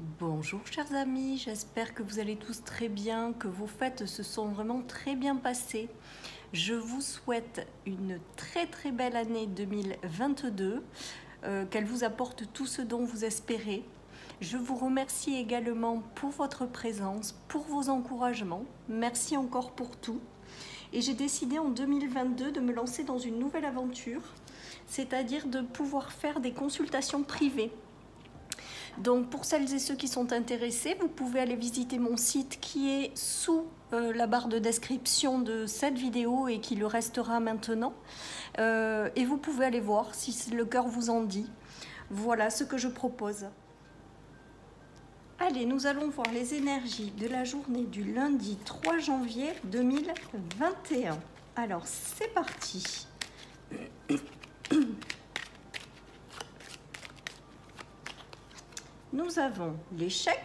Bonjour chers amis, j'espère que vous allez tous très bien, que vos fêtes se sont vraiment très bien passées. Je vous souhaite une très belle année 2022, qu'elle vous apporte tout ce dont vous espérez. Je vous remercie également pour votre présence, pour vos encouragements. Merci encore pour tout. Et j'ai décidé en 2022 de me lancer dans une nouvelle aventure, c'est-à-dire de pouvoir faire des consultations privées. Donc pour celles et ceux qui sont intéressés, vous pouvez aller visiter mon site qui est sous la barre de description de cette vidéo et qui le restera maintenant. Et vous pouvez aller voir si le cœur vous en dit. Voilà ce que je propose. Allez, nous allons voir les énergies de la journée du lundi 3 janvier 2021. Alors, c'est parti. Nous avons l'échec,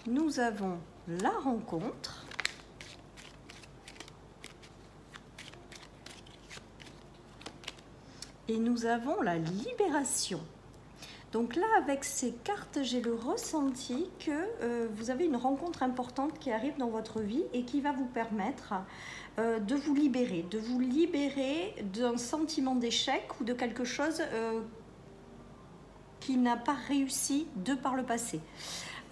nous avons la rencontre, et nous avons la libération. Donc là, avec ces cartes, j'ai le ressenti que vous avez une rencontre importante qui arrive dans votre vie et qui va vous permettre de vous libérer d'un sentiment d'échec ou de quelque chose qui n'a pas réussi de par le passé.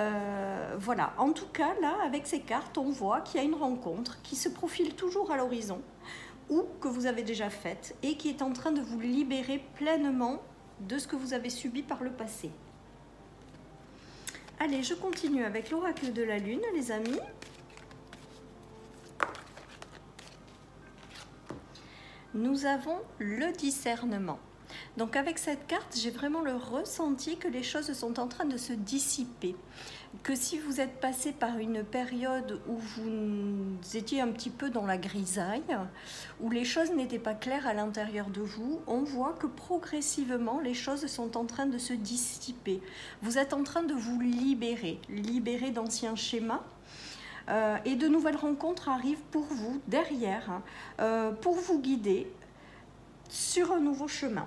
Voilà, en tout cas, là, avec ces cartes, on voit qu'il y a une rencontre qui se profile toujours à l'horizon ou que vous avez déjà faite et qui est en train de vous libérer pleinement de ce que vous avez subi par le passé. Allez, je continue avec l'oracle de la lune, les amis. Nous avons le discernement. Donc avec cette carte, j'ai vraiment le ressenti que les choses sont en train de se dissiper. Que si vous êtes passé par une période où vous étiez un petit peu dans la grisaille, où les choses n'étaient pas claires à l'intérieur de vous, on voit que progressivement, les choses sont en train de se dissiper. Vous êtes en train de vous libérer d'anciens schémas. Et de nouvelles rencontres arrivent pour vous, derrière, pour vous guider sur un nouveau chemin.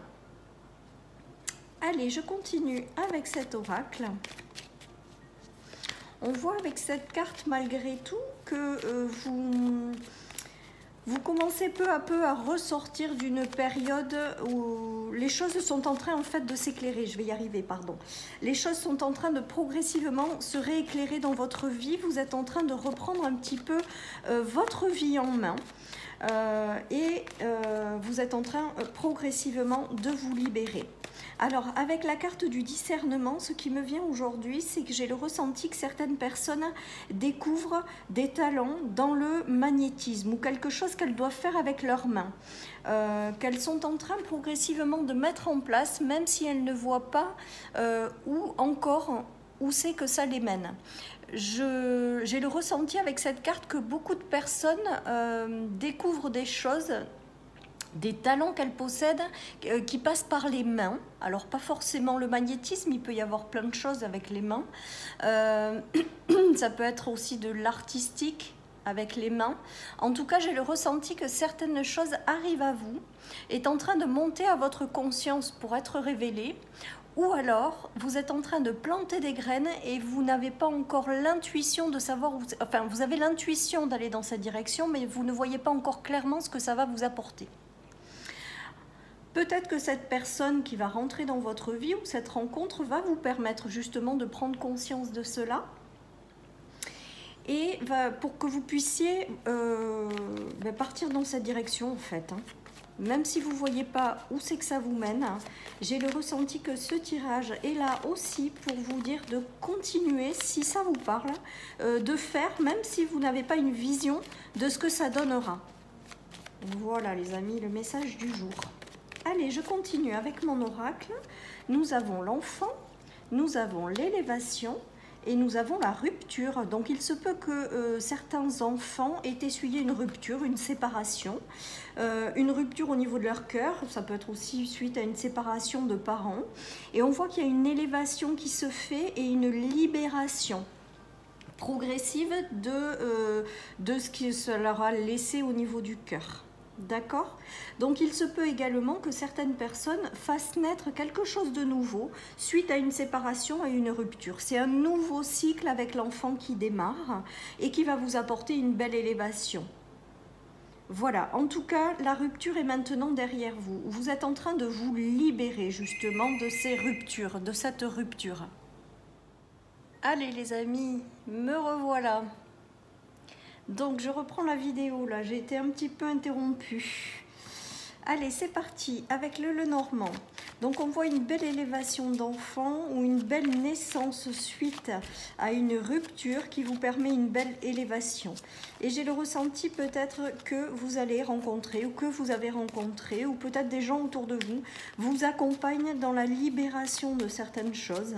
Allez, je continue avec cet oracle. On voit avec cette carte, malgré tout, que vous commencez peu à peu à ressortir d'une période où les choses sont en train en fait de s'éclairer. Je vais y arriver, pardon. Les choses sont en train de progressivement se rééclairer dans votre vie. Vous êtes en train de reprendre un petit peu votre vie en main. Vous êtes en train progressivement de vous libérer. Alors, avec la carte du discernement, ce qui me vient aujourd'hui, c'est que j'ai le ressenti que certaines personnes découvrent des talents dans le magnétisme ou quelque chose qu'elles doivent faire avec leurs mains, qu'elles sont en train progressivement de mettre en place, même si elles ne voient pas où c'est que ça les mène. J'ai le ressenti avec cette carte que beaucoup de personnes découvrent des choses, des talents qu'elles possèdent qui passent par les mains. Alors pas forcément le magnétisme, il peut y avoir plein de choses avec les mains. Ça peut être aussi de l'artistique avec les mains. En tout cas, j'ai le ressenti que certaines choses arrivent à vous, est en train de monter à votre conscience pour être révélées. Ou alors, vous êtes en train de planter des graines et vous n'avez pas encore l'intuition de savoir où... Enfin, vous avez l'intuition d'aller dans cette direction, mais vous ne voyez pas encore clairement ce que ça va vous apporter. Peut-être que cette personne qui va rentrer dans votre vie ou cette rencontre va vous permettre justement de prendre conscience de cela. Et pour que vous puissiez partir dans cette direction en fait. Même si vous ne voyez pas où c'est que ça vous mène, j'ai le ressenti que ce tirage est là aussi pour vous dire de continuer, si ça vous parle, de faire, même si vous n'avez pas une vision de ce que ça donnera. Voilà les amis, le message du jour. Allez, je continue avec mon oracle. Nous avons l'enfant, nous avons l'élévation et nous avons la rupture. Donc il se peut que certains enfants aient essuyé une rupture, une séparation, une rupture au niveau de leur cœur. Ça peut être aussi suite à une séparation de parents. Et on voit qu'il y a une élévation qui se fait et une libération progressive de ce qui se leur a laissé au niveau du cœur. D'accord? Donc il se peut également que certaines personnes fassent naître quelque chose de nouveau suite à une séparation et une rupture. C'est un nouveau cycle avec l'enfant qui démarre et qui va vous apporter une belle élévation. Voilà, en tout cas, la rupture est maintenant derrière vous. Vous êtes en train de vous libérer justement de ces ruptures, de cette rupture. Allez les amis, me revoilà. Donc je reprends la vidéo là, j'ai été un petit peu interrompue. Allez, c'est parti avec le Lenormand. Donc on voit une belle élévation d'enfant ou une belle naissance suite à une rupture qui vous permet une belle élévation. Et j'ai le ressenti peut-être que vous allez rencontrer ou que vous avez rencontré ou peut-être des gens autour de vous accompagnent dans la libération de certaines choses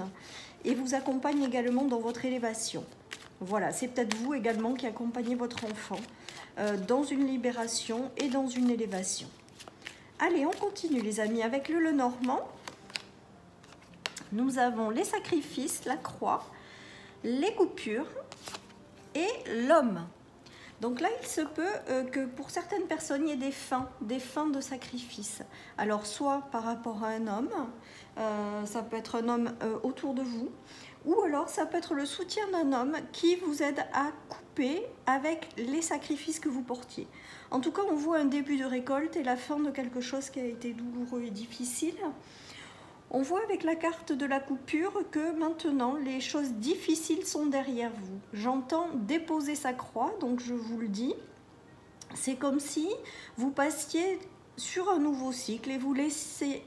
et vous accompagnent également dans votre élévation. Voilà, c'est peut-être vous également qui accompagnez votre enfant dans une libération et dans une élévation. Allez, on continue les amis avec le Lenormand. Nous avons les sacrifices, la croix, les coupures et l'homme. Donc là, il se peut que pour certaines personnes, il y ait des fins de sacrifice. Alors, soit par rapport à un homme, ça peut être un homme autour de vous, ou alors ça peut être le soutien d'un homme qui vous aide à couper avec les sacrifices que vous portiez. En tout cas, on voit un début de récolte et la fin de quelque chose qui a été douloureux et difficile. On voit avec la carte de la coupure que maintenant les choses difficiles sont derrière vous. J'entends déposer sa croix, donc je vous le dis. C'est comme si vous passiez sur un nouveau cycle et vous laissiez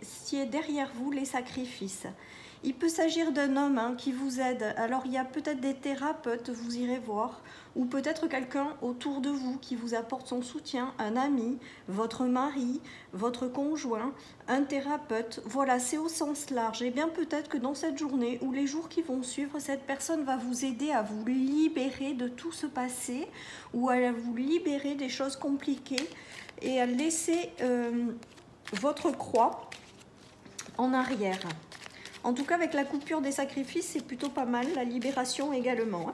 derrière vous les sacrifices. Il peut s'agir d'un homme qui vous aide. Alors il y a peut-être des thérapeutes, vous irez voir, ou peut-être quelqu'un autour de vous qui vous apporte son soutien, un ami, votre mari, votre conjoint, un thérapeute. Voilà, c'est au sens large. Et bien peut-être que dans cette journée ou les jours qui vont suivre, cette personne va vous aider à vous libérer de tout ce passé ou à vous libérer des choses compliquées et à laisser votre croix en arrière. En tout cas, avec la coupure des sacrifices, c'est plutôt pas mal. La libération également.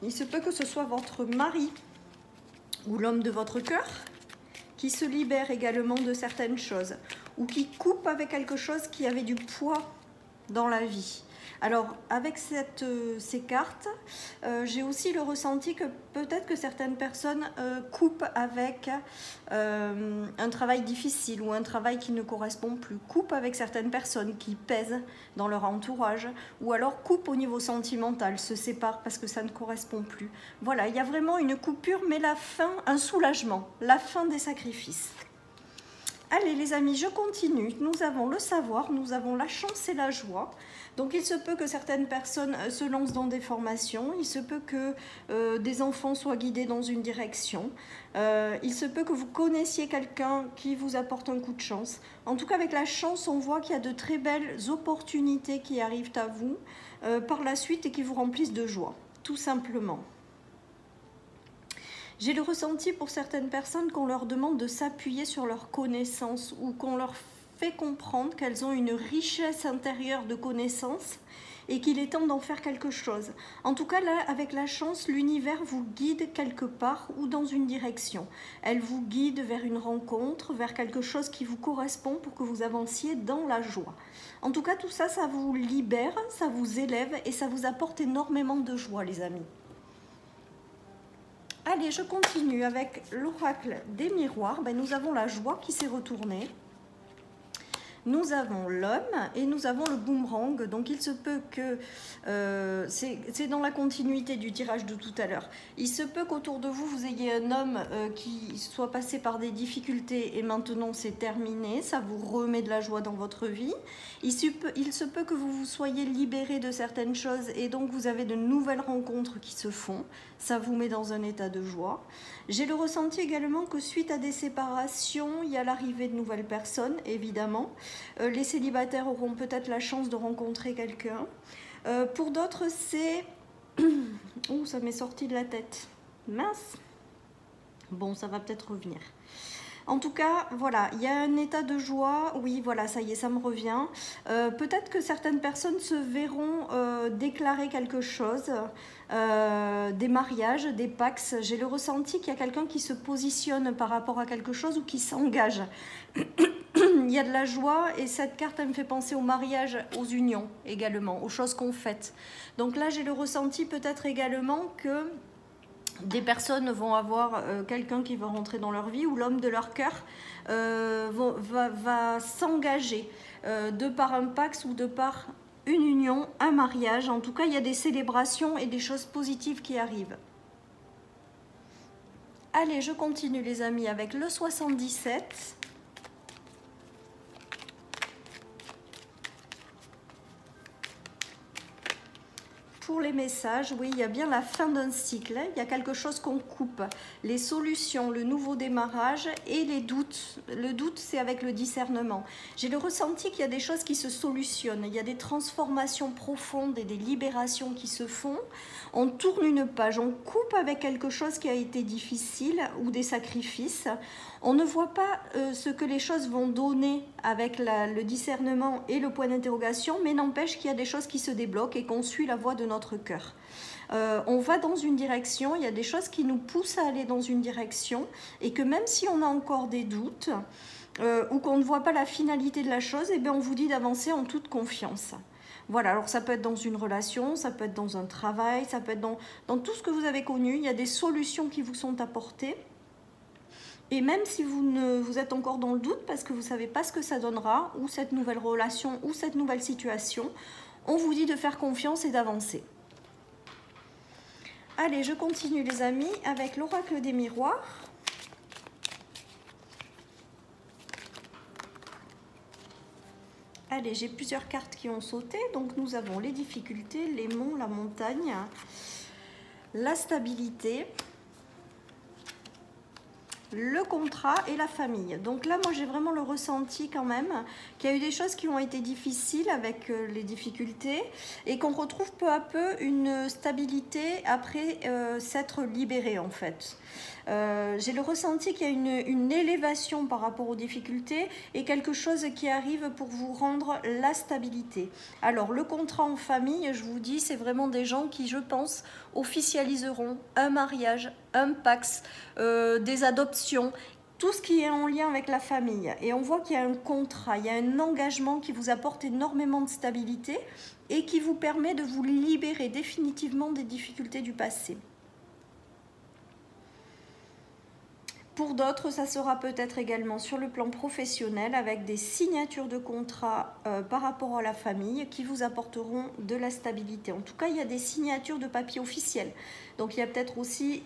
Il se peut que ce soit votre mari ou l'homme de votre cœur qui se libère également de certaines choses ou qui coupe avec quelque chose qui avait du poids dans la vie. Alors, avec ces cartes, j'ai aussi le ressenti que peut-être que certaines personnes coupent avec un travail difficile ou un travail qui ne correspond plus, coupent avec certaines personnes qui pèsent dans leur entourage ou alors coupent au niveau sentimental, se séparent parce que ça ne correspond plus. Voilà, il y a vraiment une coupure, mais la fin, un soulagement, la fin des sacrifices. Allez les amis, je continue. Nous avons le savoir, nous avons la chance et la joie. Donc il se peut que certaines personnes se lancent dans des formations, il se peut que des enfants soient guidés dans une direction, il se peut que vous connaissiez quelqu'un qui vous apporte un coup de chance. En tout cas avec la chance, on voit qu'il y a de très belles opportunités qui arrivent à vous par la suite et qui vous remplissent de joie, tout simplement. J'ai le ressenti pour certaines personnes qu'on leur demande de s'appuyer sur leurs connaissances ou qu'on leur fait comprendre qu'elles ont une richesse intérieure de connaissances et qu'il est temps d'en faire quelque chose. En tout cas, là, avec la chance, l'univers vous guide quelque part ou dans une direction. Elle vous guide vers une rencontre, vers quelque chose qui vous correspond pour que vous avanciez dans la joie. En tout cas, tout ça, ça vous libère, ça vous élève et ça vous apporte énormément de joie, les amis. Allez, je continue avec l'oracle des miroirs. Nous avons la joie qui s'est retournée. Nous avons l'homme et nous avons le boomerang. Donc il se peut que, c'est dans la continuité du tirage de tout à l'heure, il se peut qu'autour de vous, vous ayez un homme qui soit passé par des difficultés et maintenant c'est terminé, ça vous remet de la joie dans votre vie. Il se peut que vous vous soyez libéré de certaines choses et donc vous avez de nouvelles rencontres qui se font, ça vous met dans un état de joie. J'ai le ressenti également que suite à des séparations, il y a l'arrivée de nouvelles personnes, évidemment. Les célibataires auront peut-être la chance de rencontrer quelqu'un. Pour d'autres, c'est... Ouh, ça m'est sorti de la tête. Mince. Bon, ça va peut-être revenir. En tout cas, voilà, il y a un état de joie. Oui, voilà, ça y est, ça me revient. Peut-être que certaines personnes se verront déclarer quelque chose, des mariages, des pax. J'ai le ressenti qu'il y a quelqu'un qui se positionne par rapport à quelque chose ou qui s'engage. Il y a de la joie et cette carte, elle me fait penser au mariage, aux unions également, aux choses qu'on fait. Donc là, j'ai le ressenti peut-être également que des personnes vont avoir quelqu'un qui va rentrer dans leur vie ou l'homme de leur cœur va s'engager de par un pax ou de par une union, un mariage. En tout cas, il y a des célébrations et des choses positives qui arrivent. Allez, je continue les amis avec le 77. Pour les messages, oui, il y a bien la fin d'un cycle, il y a quelque chose qu'on coupe, les solutions, le nouveau démarrage et les doutes. Le doute, c'est avec le discernement. J'ai le ressenti qu'il y a des choses qui se solutionnent, il y a des transformations profondes et des libérations qui se font. On tourne une page, on coupe avec quelque chose qui a été difficile ou des sacrifices. On ne voit pas ce que les choses vont donner avec le discernement et le point d'interrogation, mais n'empêche qu'il y a des choses qui se débloquent et qu'on suit la voie de notre cœur. On va dans une direction, il y a des choses qui nous poussent à aller dans une direction et que même si on a encore des doutes ou qu'on ne voit pas la finalité de la chose, eh bien on vous dit d'avancer en toute confiance. Voilà, alors ça peut être dans une relation, ça peut être dans un travail, ça peut être dans tout ce que vous avez connu, il y a des solutions qui vous sont apportées. Et même si vous êtes encore dans le doute parce que vous ne savez pas ce que ça donnera, ou cette nouvelle relation, ou cette nouvelle situation, on vous dit de faire confiance et d'avancer. Allez, je continue les amis avec l'oracle des miroirs. Allez, j'ai plusieurs cartes qui ont sauté. Donc nous avons les difficultés, les monts, la montagne, la stabilité, le contrat et la famille. Donc là, moi, j'ai vraiment le ressenti quand même qu'il y a eu des choses qui ont été difficiles avec les difficultés et qu'on retrouve peu à peu une stabilité après s'être libéré en fait. J'ai le ressenti qu'il y a une élévation par rapport aux difficultés et quelque chose qui arrive pour vous rendre la stabilité. Alors, le contrat en famille, je vous dis, c'est vraiment des gens qui, je pense, officialiseront un mariage, un pax, des adoptions, tout ce qui est en lien avec la famille. Et on voit qu'il y a un contrat, il y a un engagement qui vous apporte énormément de stabilité et qui vous permet de vous libérer définitivement des difficultés du passé. Pour d'autres, ça sera peut-être également sur le plan professionnel avec des signatures de contrats par rapport à la famille qui vous apporteront de la stabilité. En tout cas, il y a des signatures de papier officiels. Donc, il y a peut-être aussi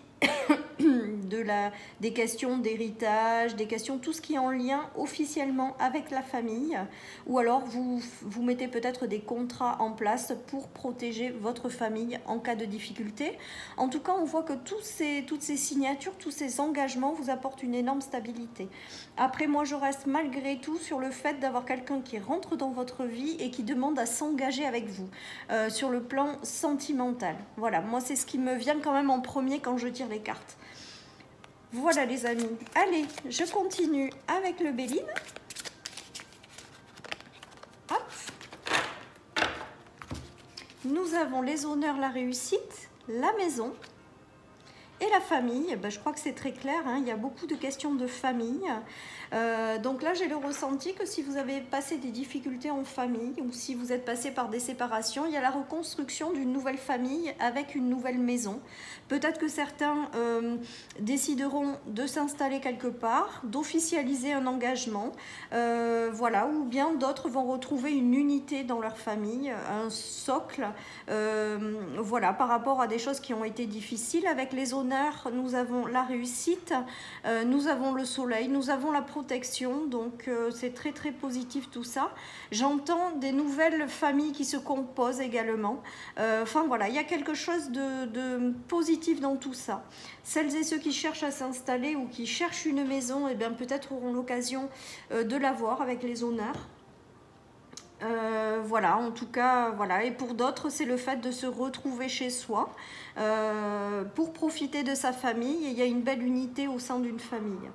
des questions d'héritage, des questions, tout ce qui est en lien officiellement avec la famille. Ou alors, vous mettez peut-être des contrats en place pour protéger votre famille en cas de difficulté. En tout cas, on voit que toutes ces signatures, tous ces engagements vous apportent une énorme stabilité. Après, moi, je reste malgré tout sur le fait d'avoir quelqu'un qui rentre dans votre vie et qui demande à s'engager avec vous sur le plan sentimental. Voilà, moi, c'est ce qui me vient quand même en premier quand je tire les cartes. Voilà les amis. Allez, je continue avec le Béline. Hop. Nous avons les honneurs, la réussite, la maison et la famille. Ben, je crois que c'est très clair, hein. Il y a beaucoup de questions de famille. Donc là, j'ai le ressenti que si vous avez passé des difficultés en famille ou si vous êtes passé par des séparations, il y a la reconstruction d'une nouvelle famille avec une nouvelle maison. Peut-être que certains décideront de s'installer quelque part, d'officialiser un engagement, voilà, ou bien d'autres vont retrouver une unité dans leur famille, un socle, voilà, par rapport à des choses qui ont été difficiles. Avec les honneurs, nous avons la réussite, nous avons le soleil, nous avons la protection, donc c'est très très positif tout ça. J'entends des nouvelles familles qui se composent également. Enfin voilà, il y a quelque chose de positif dans tout ça. Celles et ceux qui cherchent à s'installer ou qui cherchent une maison, eh bien peut-être auront l'occasion de l'avoir avec les honneurs. Voilà, en tout cas, voilà. Et pour d'autres, c'est le fait de se retrouver chez soi pour profiter de sa famille. Et il y a une belle unité au sein d'une famille.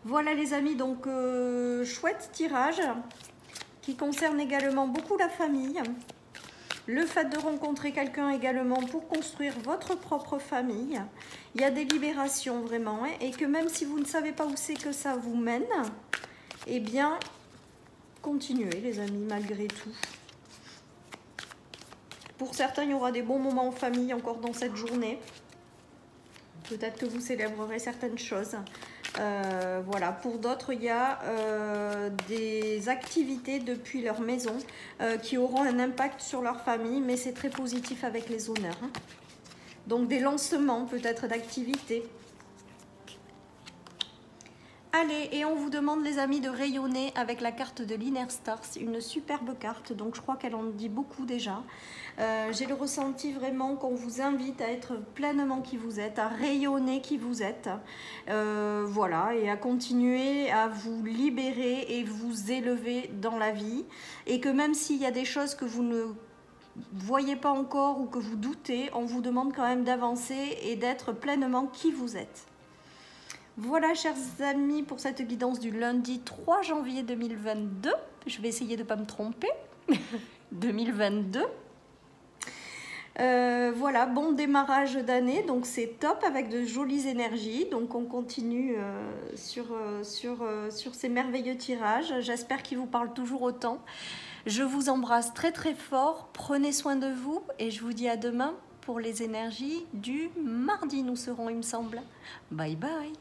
Voilà les amis, donc chouette tirage qui concerne également beaucoup la famille. Le fait de rencontrer quelqu'un également pour construire votre propre famille. Il y a des libérations vraiment, hein, et que même si vous ne savez pas où c'est que ça vous mène, eh bien, continuez les amis malgré tout. Pour certains, il y aura des bons moments en famille encore dans cette journée. Peut-être que vous célébrerez certaines choses. Voilà, pour d'autres, il y a des activités depuis leur maison qui auront un impact sur leur famille, mais c'est très positif avec les honneurs. Hein. Donc des lancements peut-être d'activités. Allez, et on vous demande les amis de rayonner avec la carte de l'Inner Stars, une superbe carte, donc je crois qu'elle en dit beaucoup déjà. J'ai le ressenti vraiment qu'on vous invite à être pleinement qui vous êtes, à rayonner qui vous êtes, voilà, et à continuer à vous libérer et vous élever dans la vie. Et que même s'il y a des choses que vous ne voyez pas encore ou que vous doutez, on vous demande quand même d'avancer et d'être pleinement qui vous êtes. Voilà chers amis pour cette guidance du lundi 3 janvier 2022. Je vais essayer de ne pas me tromper. 2022. Voilà, bon démarrage d'année, donc c'est top avec de jolies énergies. Donc on continue sur ces merveilleux tirages. J'espère qu'ils vous parlent toujours autant. Je vous embrasse très très fort. Prenez soin de vous et je vous dis à demain pour les énergies du mardi. Nous serons, il me semble. Bye bye.